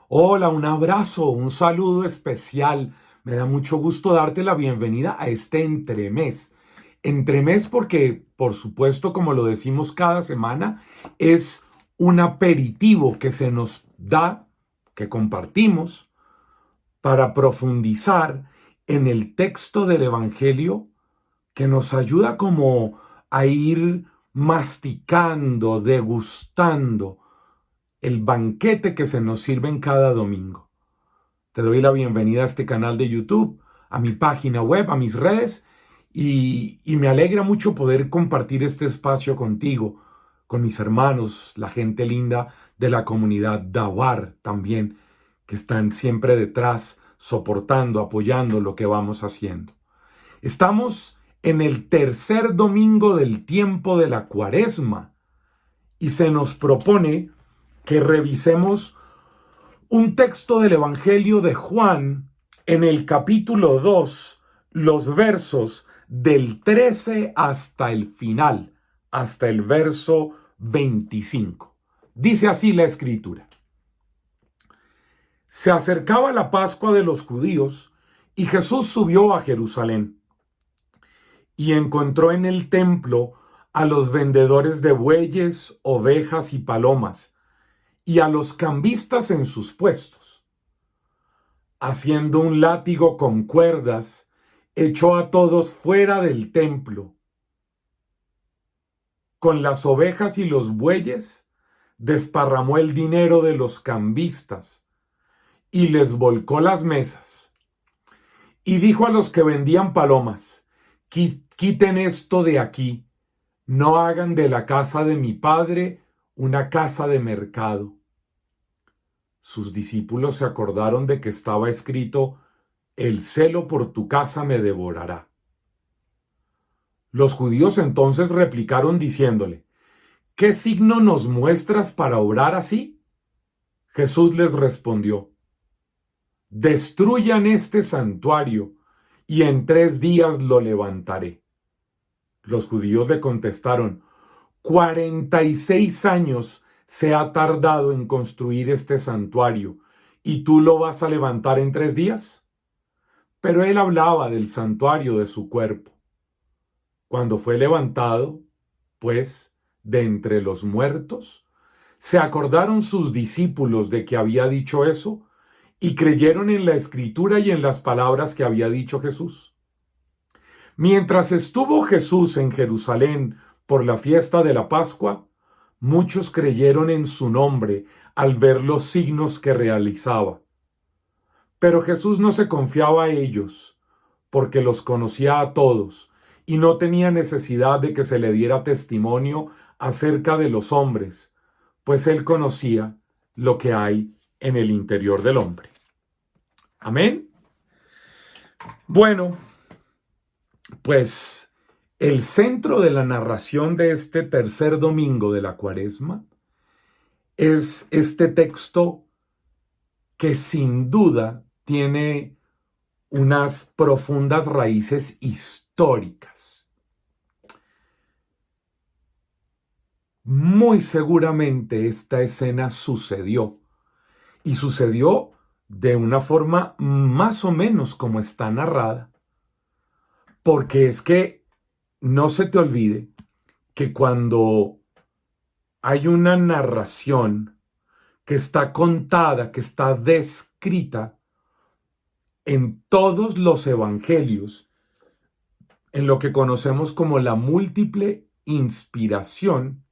Hola, un abrazo, un saludo especial. Me da mucho gusto darte la bienvenida a este entremés. Entremés porque, por supuesto, como lo decimos cada semana, es un aperitivo que se nos da, que compartimos, para profundizar en el texto del Evangelio que nos ayuda como a ir masticando, degustando el banquete que se nos sirve en cada domingo. Te doy la bienvenida a este canal de YouTube, a mi página web, a mis redes y me alegra mucho poder compartir este espacio contigo, con mis hermanos, la gente linda de la comunidad Dawar también, que están siempre detrás, soportando, apoyando lo que vamos haciendo. Estamos en el tercer domingo del tiempo de la Cuaresma y se nos propone que revisemos un texto del Evangelio de Juan en el capítulo 2, los versos del 13 hasta el final, hasta el verso 25. Dice así la escritura. Se acercaba la Pascua de los judíos y Jesús subió a Jerusalén y encontró en el templo a los vendedores de bueyes, ovejas y palomas y a los cambistas en sus puestos. Haciendo un látigo con cuerdas, echó a todos fuera del templo. Con las ovejas y los bueyes, desparramó el dinero de los cambistas y les volcó las mesas. Y dijo a los que vendían palomas, quiten esto de aquí, no hagan de la casa de mi padre una casa de mercado. Sus discípulos se acordaron de que estaba escrito, el celo por tu casa me devorará. Los judíos entonces replicaron diciéndole, ¿qué signo nos muestras para obrar así? Jesús les respondió, destruyan este santuario y en 3 días lo levantaré. Los judíos le contestaron, 46 años se ha tardado en construir este santuario y tú lo vas a levantar en 3 días. Pero él hablaba del santuario de su cuerpo. Cuando fue levantado, pues, de entre los muertos, se acordaron sus discípulos de que había dicho eso y creyeron en la escritura y en las palabras que había dicho Jesús. Mientras estuvo Jesús en Jerusalén por la fiesta de la Pascua, muchos creyeron en su nombre al ver los signos que realizaba. Pero Jesús no se confiaba a ellos, porque los conocía a todos y no tenía necesidad de que se le diera testimonio acerca de los hombres, pues él conocía lo que hay en el interior del hombre. Amén. Bueno, pues el centro de la narración de este tercer domingo de la Cuaresma es este texto que sin duda tiene unas profundas raíces históricas. Muy seguramente esta escena sucedió y sucedió de una forma más o menos como está narrada, porque es que no se te olvide que cuando hay una narración que está contada, que está descrita en todos los evangelios, en lo que conocemos como la múltiple inspiración,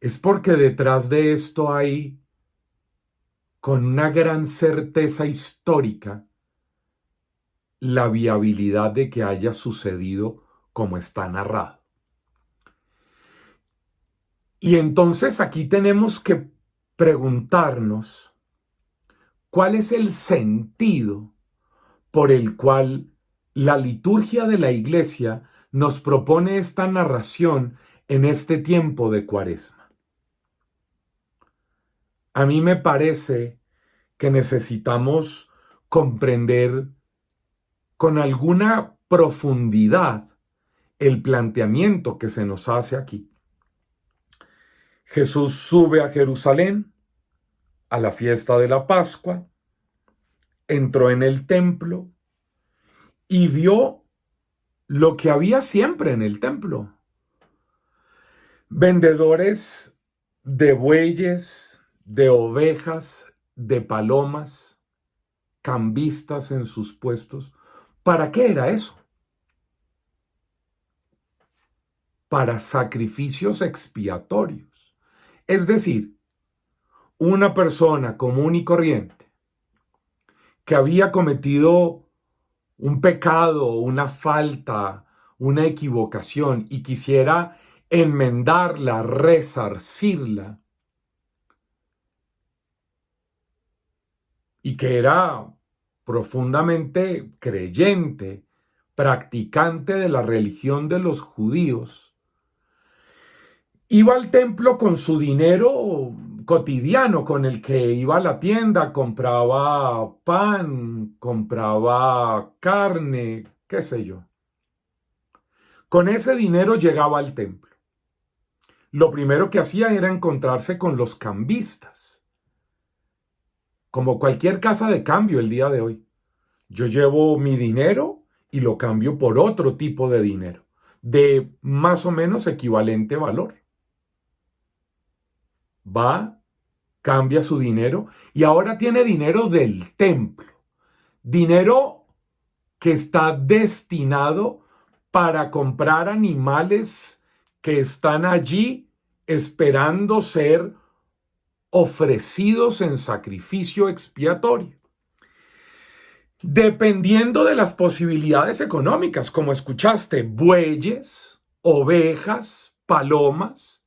es porque detrás de esto hay, con una gran certeza histórica, la viabilidad de que haya sucedido como está narrado. Y entonces aquí tenemos que preguntarnos cuál es el sentido por el cual la liturgia de la Iglesia nos propone esta narración en este tiempo de Cuaresma. A mí me parece que necesitamos comprender con alguna profundidad el planteamiento que se nos hace aquí. Jesús sube a Jerusalén, a la fiesta de la Pascua, entró en el templo y vio lo que había siempre en el templo. Vendedores de bueyes, de ovejas, de palomas, cambistas en sus puestos. ¿Para qué era eso? Para sacrificios expiatorios. Es decir, una persona común y corriente que había cometido un pecado, una falta, una equivocación y quisiera enmendarla, resarcirla, y que era profundamente creyente, practicante de la religión de los judíos, iba al templo con su dinero cotidiano, con el que iba a la tienda, compraba pan, compraba carne, qué sé yo. Con ese dinero llegaba al templo. Lo primero que hacía era encontrarse con los cambistas, como cualquier casa de cambio el día de hoy. Yo llevo mi dinero y lo cambio por otro tipo de dinero, de más o menos equivalente valor. Va, cambia su dinero y ahora tiene dinero del templo. Dinero que está destinado para comprar animales que están allí esperando ser ofrecidos en sacrificio expiatorio. Dependiendo de las posibilidades económicas, como escuchaste, bueyes, ovejas, palomas,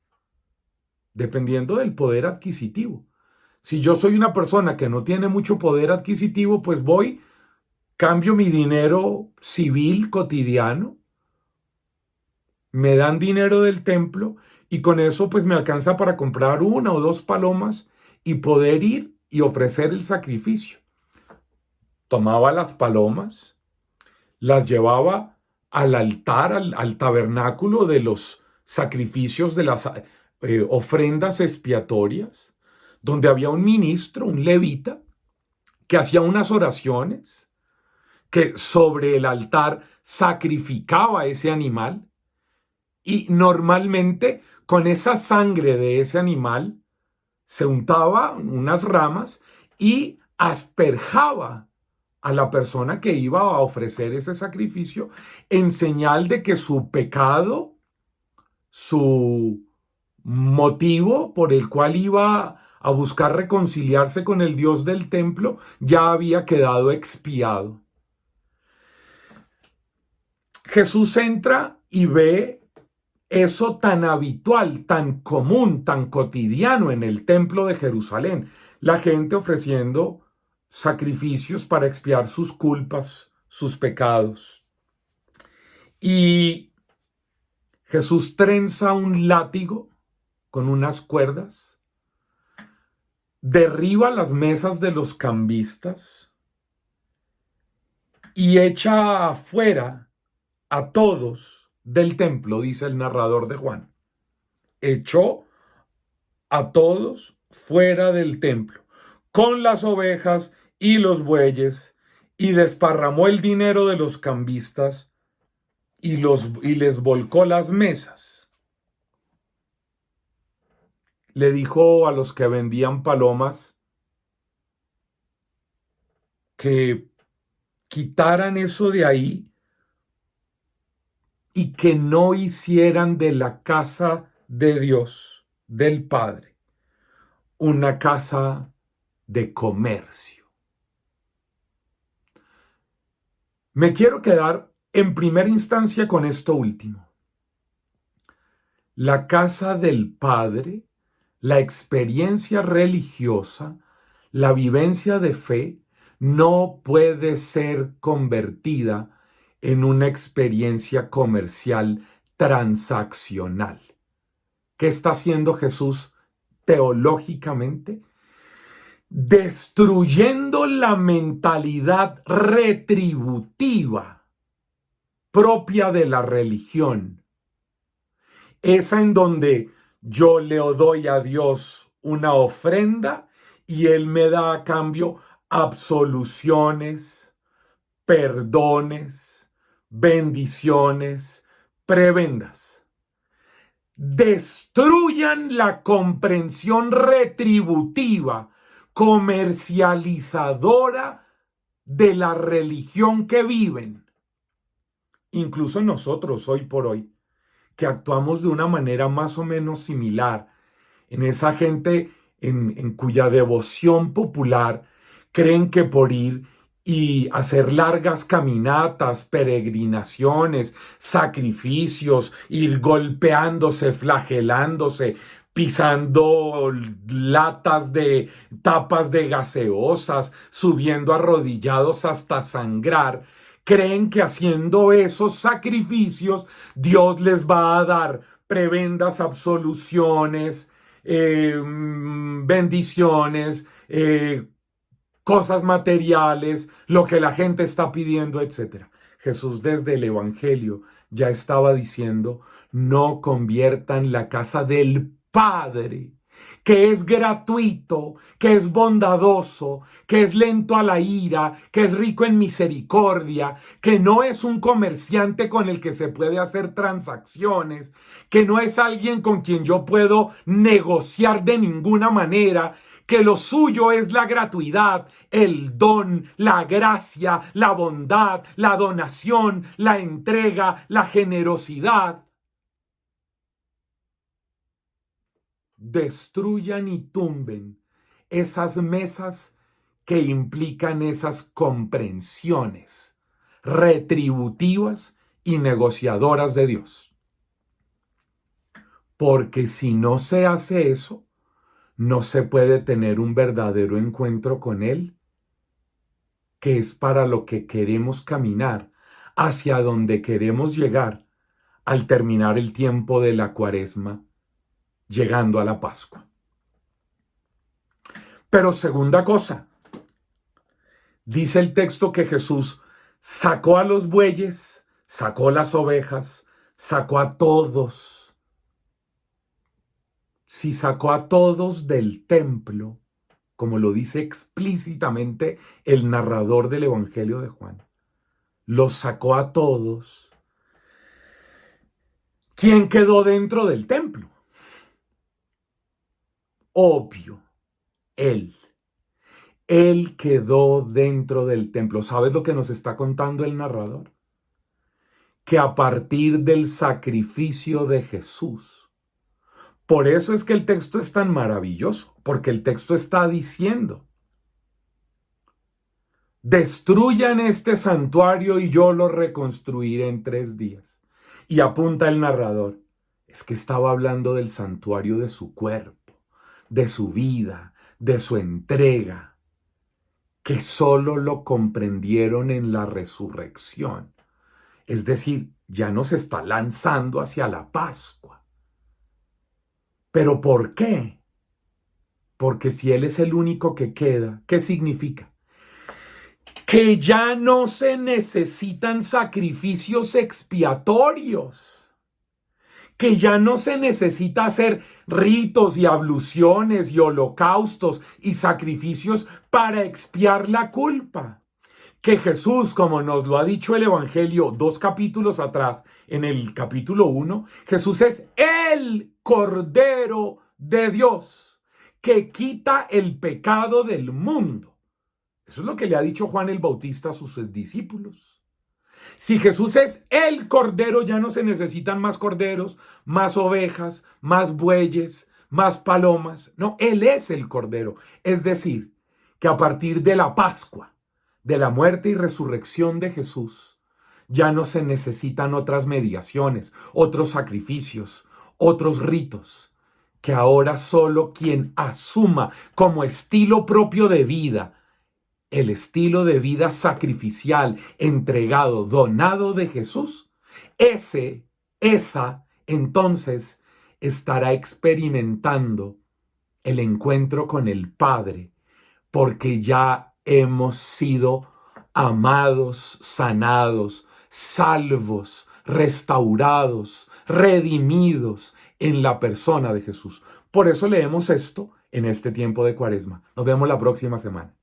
dependiendo del poder adquisitivo. Si yo soy una persona que no tiene mucho poder adquisitivo, pues voy, cambio mi dinero civil cotidiano, me dan dinero del templo y con eso pues me alcanza para comprar una o dos palomas y poder ir y ofrecer el sacrificio. Tomaba las palomas, las llevaba al altar, al tabernáculo de los sacrificios, de las ofrendas expiatorias, donde había un ministro, un levita, que hacía unas oraciones, que sobre el altar sacrificaba ese animal y normalmente con esa sangre de ese animal se untaba unas ramas y asperjaba a la persona que iba a ofrecer ese sacrificio en señal de que su pecado, su motivo por el cual iba a buscar reconciliarse con el Dios del templo, ya había quedado expiado. Jesús entra y ve eso tan habitual, tan común, tan cotidiano en el templo de Jerusalén. La gente ofreciendo sacrificios para expiar sus culpas, sus pecados. Y Jesús trenza un látigo con unas cuerdas, derriba las mesas de los cambistas y echa afuera a todos del templo, dice el narrador de Juan. Echó a todos fuera del templo, con las ovejas y los bueyes, y desparramó el dinero de los cambistas y les volcó las mesas. Le dijo a los que vendían palomas que quitaran eso de ahí y que no hicieran de la casa de Dios, del Padre, una casa de comercio. Me quiero quedar en primera instancia con esto último. La casa del Padre, la experiencia religiosa, la vivencia de fe, no puede ser convertida en una experiencia comercial transaccional. ¿Qué está haciendo Jesús teológicamente? Destruyendo la mentalidad retributiva propia de la religión. Esa en donde yo le doy a Dios una ofrenda y Él me da a cambio absoluciones, perdones, bendiciones, prebendas. Destruyan la comprensión retributiva, comercializadora de la religión que viven. Incluso nosotros hoy por hoy, que actuamos de una manera más o menos similar, en esa gente en cuya devoción popular creen que por ir y hacer largas caminatas, peregrinaciones, sacrificios, ir golpeándose, flagelándose, pisando latas de tapas de gaseosas, subiendo arrodillados hasta sangrar, creen que haciendo esos sacrificios Dios les va a dar prebendas, absoluciones, bendiciones, cosas materiales, lo que la gente está pidiendo, etcétera. Jesús desde el Evangelio ya estaba diciendo, no conviertan la casa del Padre, que es gratuito, que es bondadoso, que es lento a la ira, que es rico en misericordia, que no es un comerciante con el que se puede hacer transacciones, que no es alguien con quien yo puedo negociar de ninguna manera, que lo suyo es la gratuidad, el don, la gracia, la bondad, la donación, la entrega, la generosidad. Destruyan y tumben esas mesas que implican esas comprensiones retributivas y negociadoras de Dios. Porque si no se hace eso, no se puede tener un verdadero encuentro con Él, que es para lo que queremos caminar, hacia donde queremos llegar al terminar el tiempo de la Cuaresma, llegando a la Pascua. Pero segunda cosa, dice el texto que Jesús sacó a los bueyes, sacó las ovejas, sacó a todos. Si sacó a todos del templo, como lo dice explícitamente el narrador del Evangelio de Juan, los sacó a todos, ¿quién quedó dentro del templo? Obvio, Él. Él quedó dentro del templo. ¿Sabes lo que nos está contando el narrador? Que a partir del sacrificio de Jesús, por eso es que el texto es tan maravilloso, porque el texto está diciendo, destruyan este santuario y yo lo reconstruiré en 3 días. Y apunta el narrador, es que estaba hablando del santuario de su cuerpo, de su vida, de su entrega, que solo lo comprendieron en la resurrección. Es decir, ya nos está lanzando hacia la Pascua. ¿Pero por qué? Porque si Él es el único que queda, ¿qué significa? Que ya no se necesitan sacrificios expiatorios, que ya no se necesita hacer ritos y abluciones y holocaustos y sacrificios para expiar la culpa. Que Jesús, como nos lo ha dicho el Evangelio 2 capítulos atrás, en el capítulo 1, Jesús es el Cordero de Dios que quita el pecado del mundo. Eso es lo que le ha dicho Juan el Bautista a sus discípulos. Si Jesús es el Cordero, ya no se necesitan más corderos, más ovejas, más bueyes, más palomas. No, Él es el Cordero. Es decir, que a partir de la Pascua, de la muerte y resurrección de Jesús, ya no se necesitan otras mediaciones, otros sacrificios, otros ritos, que ahora solo quien asuma como estilo propio de vida el estilo de vida sacrificial, entregado, donado de Jesús, esa entonces estará experimentando el encuentro con el Padre, porque ya hemos sido amados, sanados, salvos, restaurados, redimidos en la persona de Jesús. Por eso leemos esto en este tiempo de Cuaresma. Nos vemos la próxima semana.